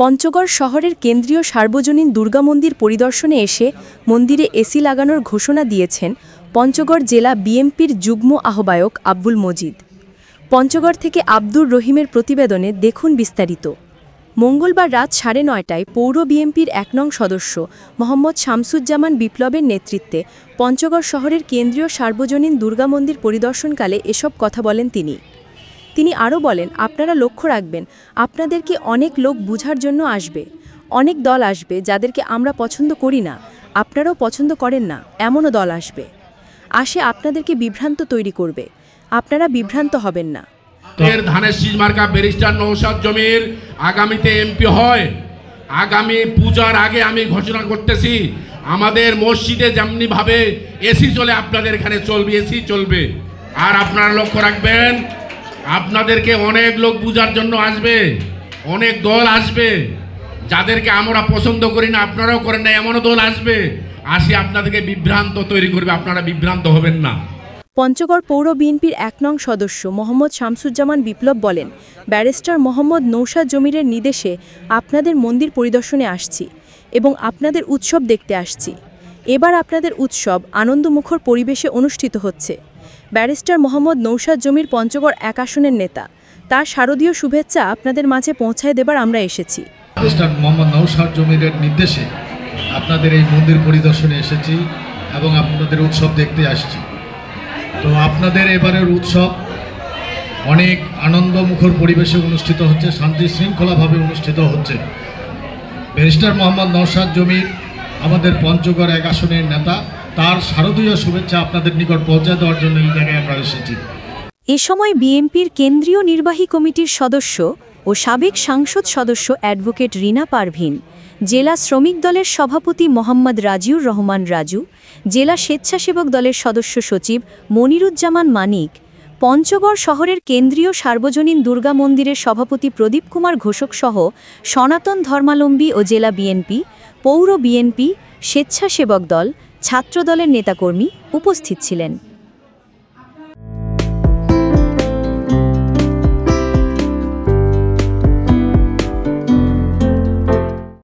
পঞ্চগড় শহরের কেন্দ্রীয় সার্বজনীন দুর্গা মন্দির পরিদর্শনে এসে মন্দিরে এসি লাগানোর ঘোষণা দিয়েছেন পঞ্চগড় জেলা বিএনপির যুগ্ম আহ্বায়ক আব্দুল মজিদ। পঞ্চগড় থেকে আব্দুর রহিমের প্রতিবেদনে দেখুন বিস্তারিত। মঙ্গলবার রাত 9:30টায় পৌর বিএনপির ১ নং সদস্য মোহাম্মদ শামসুজ্জামান বিপ্লবের নেতৃত্বে পঞ্চগড় শহরের কেন্দ্রীয় সার্বজনীন দুর্গা মন্দির পরিদর্শনকালে এসব কথা বলেন তিনি আরও বলেন, আপনারা লক্ষ্য রাখবেন, আপনাদেরকে অনেক লোক বুঝার জন্য আসবে, অনেক দল আসবে যাদেরকে আমরা পছন্দ করি না, আপনারাও পছন্দ করেন না, এমনও দল আসবে, আপনাদেরকে বিভ্রান্ত তৈরি করবে, আপনারা বিভ্রান্ত হবেন না। ধানের শীষ মার্কা ব্যারিস্টার নওশাদ জমির আগামীতে এমপি হয়। আগামী পূজার আগে আমি ঘোষণা করতেছি, আমাদের মসজিদে যেমনি ভাবে এসি চলে আপনাদের এখানে চলবে, এসি চলবে। আর আপনারা লক্ষ্য রাখবেন, আপনাদেরকে অনেক লোক বুঝার জন্য আসবে, অনেক দল আসবে যাদেরকে আমরা পছন্দ করি না, আপনারাও করেন না, এমনও দল আসবে আপনাদেরকে বিভ্রান্ত তৈরি করবে, আপনারা বিভ্রান্ত হবেন না। পঞ্চগড় পৌর বিএনপির ১ নং সদস্য মোহাম্মদ শামসুজ্জামান বিপ্লব বলেন, ব্যারিস্টার মোহাম্মদ নওশাদ জমিরের নির্দেশে আপনাদের মন্দির পরিদর্শনে আসছি এবং আপনাদের উৎসব দেখতে আসছি। এবার আপনাদের উৎসব আনন্দমুখর পরিবেশে অনুষ্ঠিত হচ্ছে। ব্যারিস্টার মোহাম্মদ নওশাদ জমির পঞ্চগড় ১ আসনের নেতা, তার শারদীয় শুভেচ্ছা আপনাদের মাঝে পৌঁছায় দেবার আমরা এসেছি। ব্যারিস্টার মোহাম্মদ নওশাদ জমিরের নির্দেশে আপনাদের এই মন্দির পরিদর্শনে এসেছি এবং আপনাদের উৎসব দেখতে আসছি। তো আপনাদের এবারের উৎসব অনেক আনন্দমুখর পরিবেশে অনুষ্ঠিত হচ্ছে, শান্তি শৃঙ্খলাভাবে অনুষ্ঠিত হচ্ছে। ব্যারিস্টার মোহাম্মদ নওশাদ জমির আমাদের পঞ্চগড় ১ আসনের নেতা, তার শারদীয় শুভেচ্ছা আপনাদের নিকট পৌঁছে দেওয়ার জন্য এই জায়গায় আমরা এসেছি। এ সময় বিএনপির কেন্দ্রীয় নির্বাহী কমিটির সদস্য ও সাবেক সংসদ সদস্য অ্যাডভোকেট রিনা পারভিন, জেলা শ্রমিক দলের সভাপতি মোহাম্মদ রাজিউর রহমান রাজু, জেলা স্বেচ্ছাসেবক দলের সদস্য সচিব মনিরুজ্জামান মানিক, পঞ্চগড় শহরের কেন্দ্রীয় সার্বজনীন দুর্গা মন্দিরের সভাপতি প্রদীপ কুমার ঘোষক সহ সনাতন ধর্মাবলম্বী ও জেলা বিএনপি, পৌর বিএনপি, স্বেচ্ছাসেবক দল, ছাত্রদলের নেতাকর্মী উপস্থিত ছিলেন।